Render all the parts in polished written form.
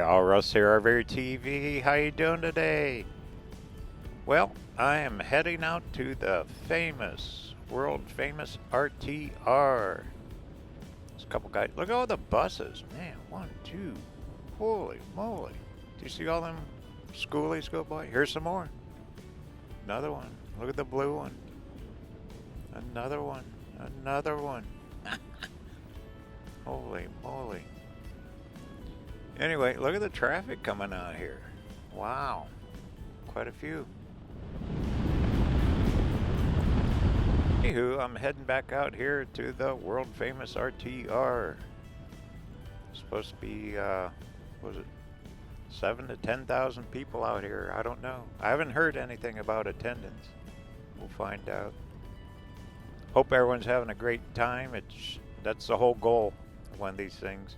Y'all, Russ here, RVerTV. How you doing today? Well, I am heading out to the famous, world famous RTR. There's a couple guys. Look at all the buses. Man, 1, 2. Holy moly. Do you see all them schoolies go by? Here's some more. Another one. Look at the blue one. Another one. Another one. Holy moly. Anyway, look at the traffic coming out here. Wow. Quite a few. Anywho, I'm heading back out here to the world famous RTR. It's supposed to be, was it 7,000 to 10,000 people out here? I don't know. I haven't heard anything about attendance. We'll find out. Hope everyone's having a great time. That's the whole goal of one of these things.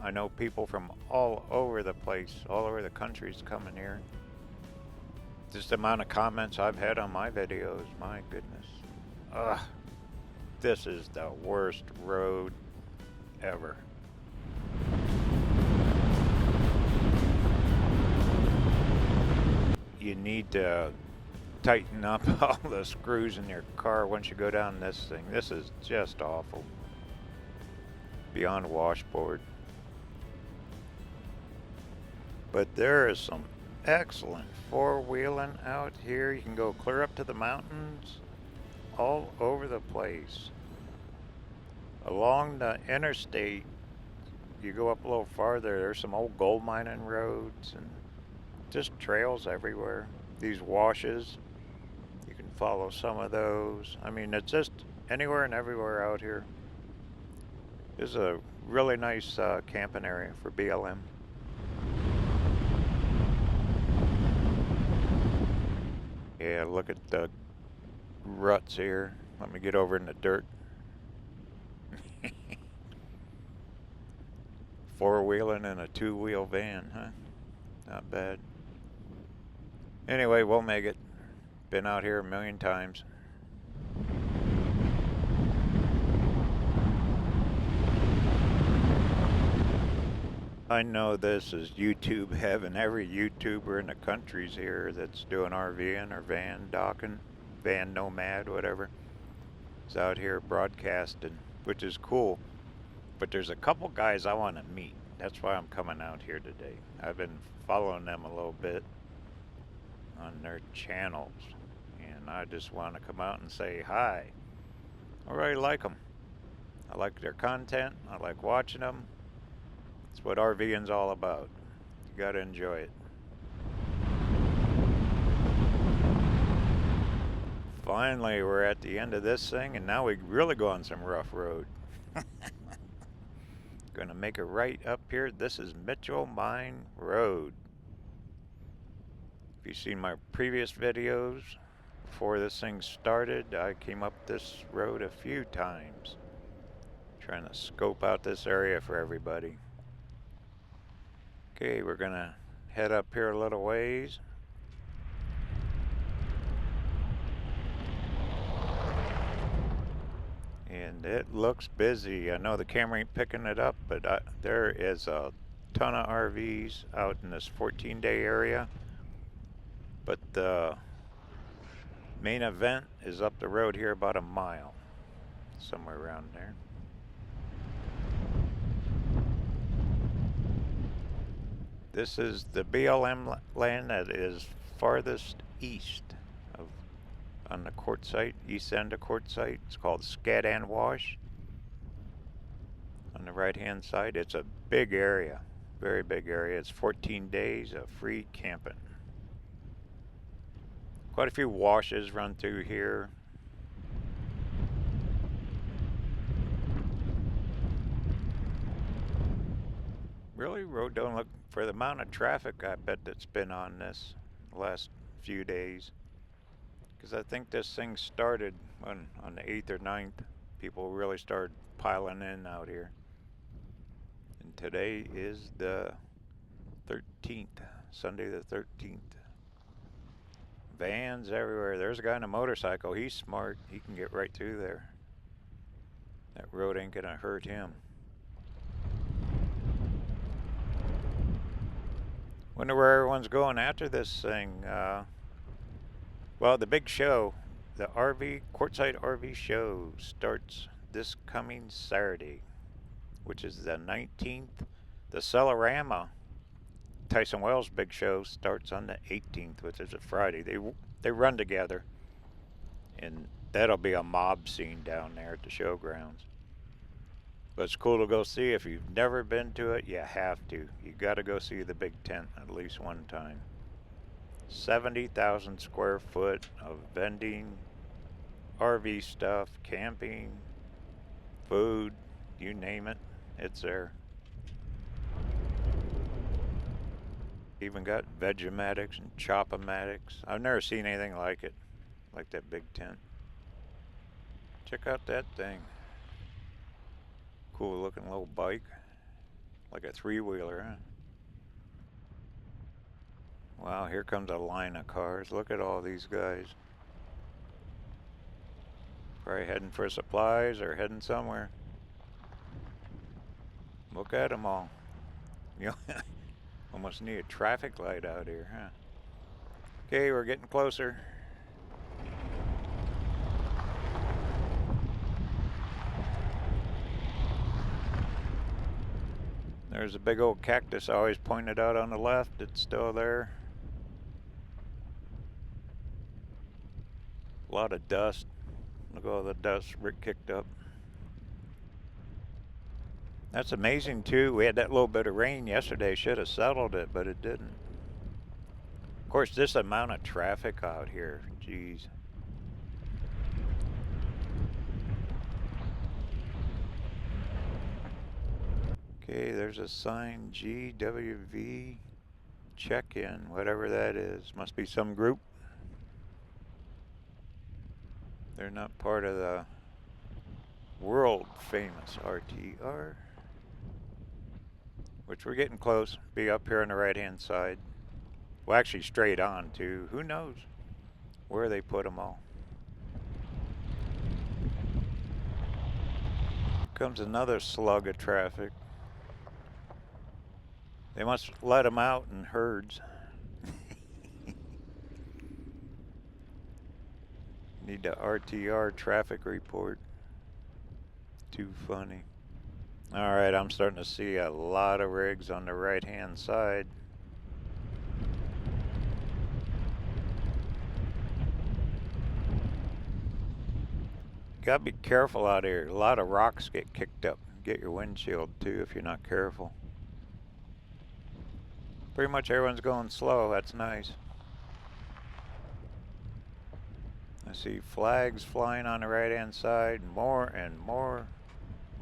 I know people from all over the place, all over the country's coming here. Just the amount of comments I've had on my videos, my goodness. Ugh, this is the worst road ever. You need to tighten up all the screws in your car once you go down this thing. This is just awful. Beyond washboard. But there is some excellent four-wheeling out here. You can go clear up to the mountains, all over the place. Along the interstate, you go up a little farther, there's some old gold mining roads and just trails everywhere. These washes, you can follow some of those. I mean, it's just anywhere and everywhere out here. This is a really nice camping area for BLM. Yeah, look at the ruts here. Let me get over in the dirt. Four-wheeling in a two-wheel van, huh? Not bad. Anyway, we'll make it. Been out here a million times. I know this is YouTube heaven. Every YouTuber in the country's here that's doing RVing or van docking, van nomad, whatever, is out here broadcasting, which is cool. But there's a couple guys I want to meet. That's why I'm coming out here today. I've been following them a little bit on their channels, and I just want to come out and say hi. I really like them. I like their content. I like watching them. That's what RVing's all about. You gotta enjoy it. Finally, we're at the end of this thing, and now we really go on some rough road. Gonna make it right up here. This is Mitchell Mine Road. If you've seen my previous videos, before this thing started, I came up this road a few times, trying to scope out this area for everybody. Okay, we're gonna head up here a little ways. And it looks busy. I know the camera ain't picking it up, but there is a ton of RVs out in this 14-day area. But the main event is up the road here about a mile, somewhere around there. This is the BLM land that is farthest east of, on the quartzsite, east end of quartzsite. It's called Scadan Wash. On the right-hand side, it's a big area, very big area. It's 14 days of free camping. Quite a few washes run through here. Really, road don't look, for the amount of traffic I bet that's been on this the last few days. Because I think this thing started on the 8th or 9th. People really started piling in out here. And today is the 13th, Sunday the 13th. Vans everywhere. There's a guy on a motorcycle. He's smart. He can get right through there. That road ain't gonna hurt him. Wonder where everyone's going after this thing. Well, the big show, the Courtside RV show, starts this coming Saturday, which is the 19th. The Celarama Tyson Wells big show starts on the 18th, which is a Friday. They run together, and that'll be a mob scene down there at the showgrounds. But it's cool to go see. If you've never been to it, you have to. You got to go see the big tent at least one time. 70,000 square foot of vending, RV stuff, camping, food, you name it, it's there. Even got Vegematics and Chop-O-Matics. I've never seen anything like it, like that big tent. Check out that thing. Cool looking little bike, like a three-wheeler, huh? Wow, here comes a line of cars. Look at all these guys. Probably heading for supplies or heading somewhere. Look at them all. You know, almost need a traffic light out here, huh? Okay, we're getting closer. There's a big old cactus I always pointed out on the left. It's still there. A lot of dust. Look at all the dust Rick kicked up. That's amazing too. We had that little bit of rain yesterday. Should have settled it, but it didn't. Of course, this amount of traffic out here. Jeez. Okay, there's a sign, GWV check-in, whatever that is. Must be some group. They're not part of the world famous RTR, which we're getting close. Be up here on the right hand side. Well, actually straight on too. Who knows where they put them all. Here comes another slug of traffic. They must let them out in herds. Need the RTR traffic report. Too funny. Alright, I'm starting to see a lot of rigs on the right hand side. Gotta be careful out here. A lot of rocks get kicked up. Get your windshield too if you're not careful. Pretty much everyone's going slow. That's nice. I see flags flying on the right hand side. More and more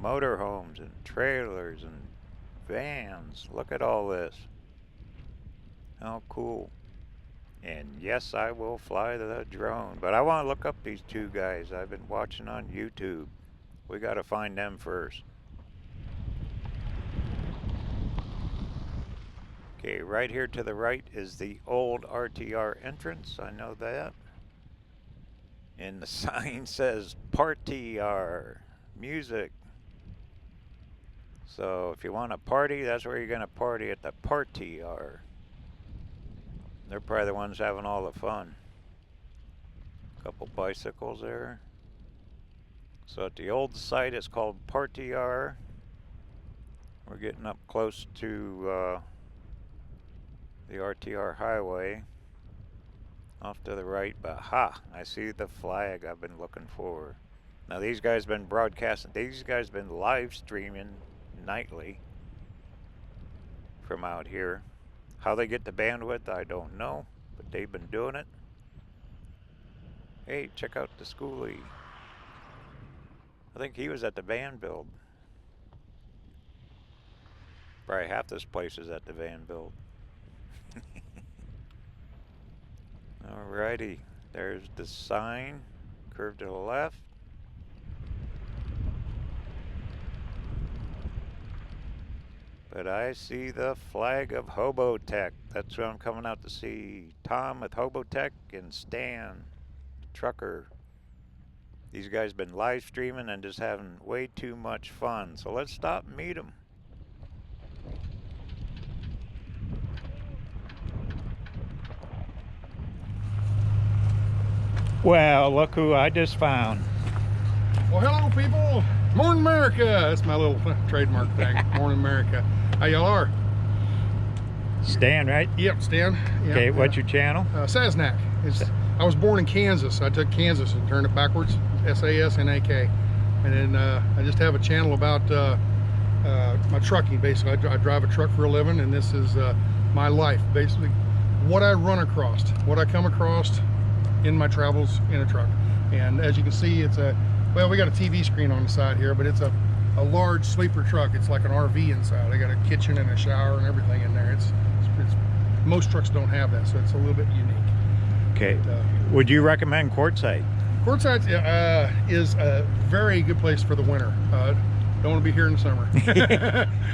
motorhomes and trailers and vans. Look at all this. How cool. And yes, I will fly the drone. But I want to look up these two guys I've been watching on YouTube. We got to find them first. Okay, right here to the right is the old RTR entrance. I know that. And the sign says RTR music. So if you want to party, that's where you're going to party, at the RTR. They're probably the ones having all the fun. Couple bicycles there. So at the old site, it's called RTR. We're getting up close to the RTR highway. Off to the right, but I see the flag I've been looking for. Now these guys been broadcasting, these guys been live streaming nightly from out here. How they get the bandwidth, I don't know, but they've been doing it. Hey, check out the schoolie. I think he was at the van build. Probably half this place is at the van build. Alrighty, there's the sign, curve to the left. But I see the flag of Hobo Tech. That's what I'm coming out to see. Tom with Hobo Tech and Stan, the trucker. These guys been live streaming and just having way too much fun. So let's stop and meet them. Well, look who I just found. Well, hello, people. Morning, America. That's my little trademark thing. Morning, America. How y'all are? Stan, right? Yep, Stan. Yep. Okay, what's your channel? Sasnak. I was born in Kansas. I took Kansas and turned it backwards. S-A-S-N-A-K. And then I just have a channel about my trucking, basically. I drive a truck for a living, and this is my life, basically. What I run across, what I come across in my travels in a truck. And as you can see, it's well, we got a TV screen on the side here, but it's a large sleeper truck. It's like an RV inside. I got a kitchen and a shower and everything in there. It's most trucks don't have that, so it's a little bit unique. Okay. But, would you recommend Quartzsite? Quartzsite is a very good place for the winter. Don't want to be here in the summer.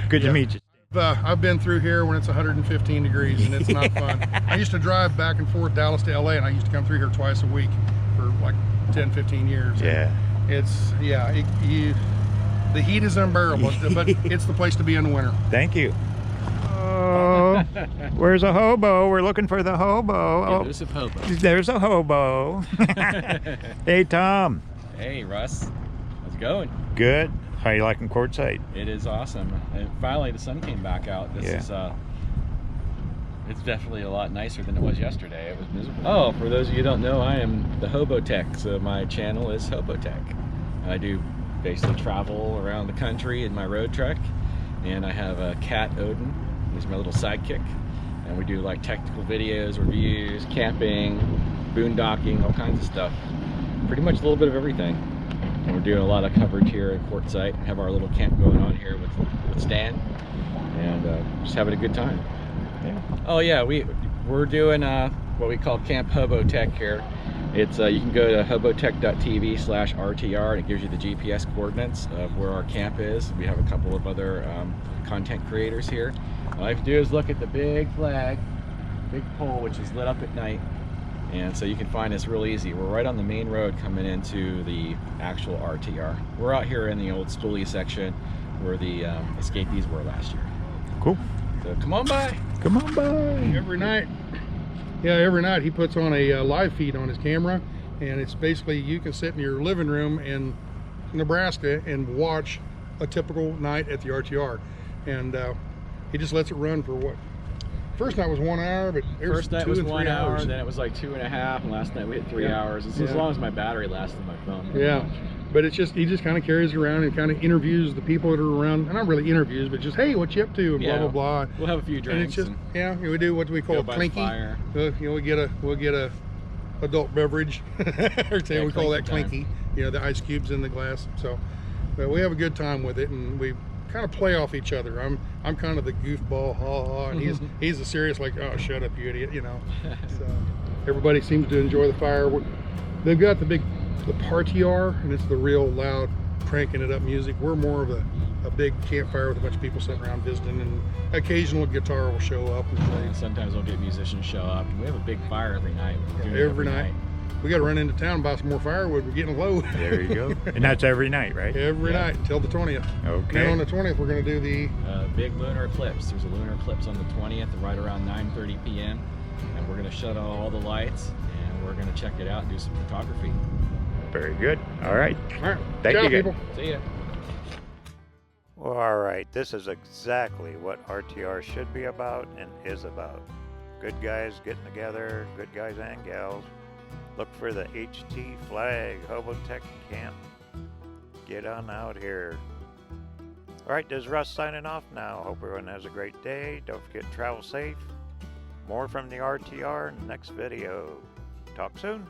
Good to meet you. I've been through here when it's 115 degrees and it's not fun. I used to drive back and forth Dallas to LA, and I used to come through here twice a week for like 10, 15 years. Yeah. The heat is unbearable, but it's the place to be in the winter. Thank you. Oh, where's a hobo? We're looking for the hobo. Oh, elusive hobo. There's a hobo. Hey, Tom. Hey, Russ. How's it going? Good. How you liking Quartzsite? It is awesome. And finally, the sun came back out. This is it's definitely a lot nicer than it was yesterday. It was miserable. Oh, for those of you who don't know, I am the Hobo Tech. So my channel is Hobo Tech. I do basically travel around the country in my road truck, and I have a cat, Odin. He's my little sidekick, and we do like technical videos, reviews, camping, boondocking, all kinds of stuff. Pretty much a little bit of everything. And we're doing a lot of coverage here at Quartzsite. Have our little camp going on here with Stan, and just having a good time. Yeah. Oh yeah, we're doing what we call Camp Hobo Tech here. It's you can go to hobotech.tv/RTR, and it gives you the GPS coordinates of where our camp is. We have a couple of other content creators here. All I have to do is look at the big flag, big pole, which is lit up at night, and so you can find us real easy. We're right on the main road coming into the actual RTR. We're out here in the old Stoolie section where the escapees were last year. Cool. So come on by. Come on by. Every night. Yeah, every night he puts on a live feed on his camera, and it's basically you can sit in your living room in Nebraska and watch a typical night at the RTR, and he just lets it run for what? First night was 1 hour, but first night was 1 hour, then it was like 2.5, and last night we hit 3 hours. It's as long as my battery lasts on my phone. Yeah, but it's just he just kind of carries it around and kind of interviews the people that are around, and not really interviews, but just hey, what you up to, and blah blah blah. We'll have a few drinks. And it's just we do what we call a clinky. We'll get a adult beverage, or say we call that clinky. You know, the ice cubes in the glass. So, but we have a good time with it, and we kind of play off each other. I'm kind of the goofball, ha ha, and he's the serious, like, oh, shut up, you idiot, you know. So everybody seems to enjoy the fire. They've got the RTR, and it's the real loud, cranking it up music. We're more of a big campfire with a bunch of people sitting around visiting, and occasional guitar will show up and play. Sometimes we'll get musicians show up. We have a big fire every night. Every night. We got to run into town and buy some more firewood. We're getting low. There you go. And that's every night, right? Every night until the 20th. Okay. And on the 20th, we're going to do the big lunar eclipse. There's a lunar eclipse on the 20th, right around 9:30 p.m. And we're going to shut off all the lights, and we're going to check it out and do some photography. Very good. All right. All right. Thank you, people. See ya. Well, all right. This is exactly what RTR should be about and is about. Good guys getting together, good guys and gals. Look for the HT flag, Hobo Tech Camp. Get on out here. All right, this is Russ signing off now. Hope everyone has a great day. Don't forget to travel safe. More from the RTR in the next video. Talk soon.